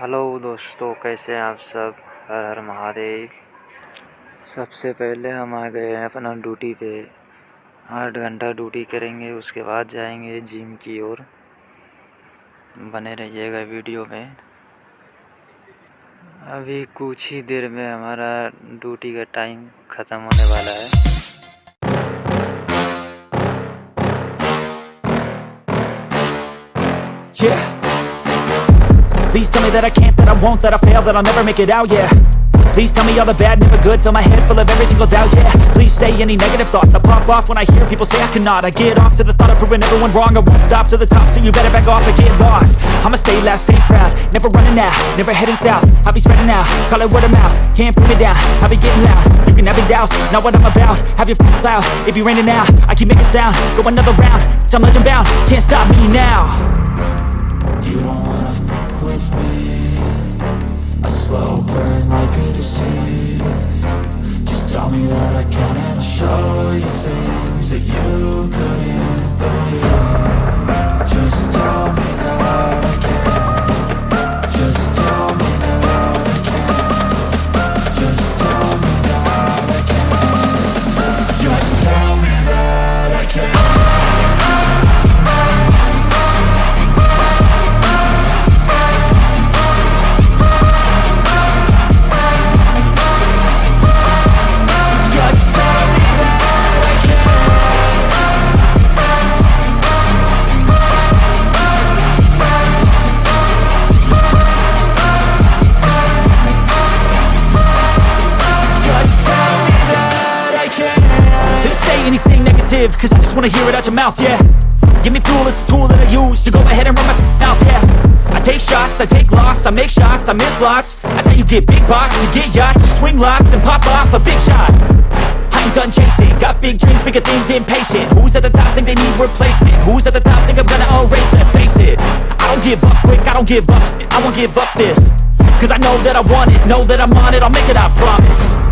Hello दोस्तों, कैसे हैं आप सब। हर हर महादेव। सबसे पहले हम आ गए हैं अपना ड्यूटी पे। 8 घंटा ड्यूटी करेंगे, उसके बाद जाएंगे जिम की ओर। बने रहिएगा वीडियो में। अभी कुछ ही देर में हमारा ड्यूटी का टाइम ख़त्म होने वाला है। Yeah. Please tell me that I can't, that I won't, that I fail, that I'll never make it out, yeah. Please tell me all the bad, never good, fill my head full of every single doubt, yeah. Please say any negative thoughts, I pop off when I hear people say I cannot. I get off to the thought of proving everyone wrong. I won't stop to the top, so you better back off and get lost. I'ma stay loud, stay proud, never running out, never heading south. I'll be spreading out, call it word of mouth, can't put me down, I'll be getting loud. You can have it douse, not what I'm about, have your f***ing cloud. It be raining now, I keep making sound, go another round, I'm legend bound, can't stop me now. You don't wanna fuck with me, a slow burn like a disease. Just tell me that I can and I'll show you things that you couldn't believe. Just tell me that I can. Just tell me that I can. Just tell me that I can. Just tell me that I can. Anything negative, cause I just wanna hear it out your mouth, yeah. Give me fuel, it's a tool that I use to go ahead and run my mouth, yeah. I take shots, I take loss, I make shots, I miss lots. That's how you get big box, you get yachts, you swing lots and pop off a big shot. I ain't done chasing, got big dreams, bigger things, impatient. Who's at the top think they need replacement? Who's at the top think I'm gonna erase them? Face it, I don't give up quick, I don't give up shit, I won't give up this. Cause I know that I want it, know that I'm on it, I'll make it, I promise.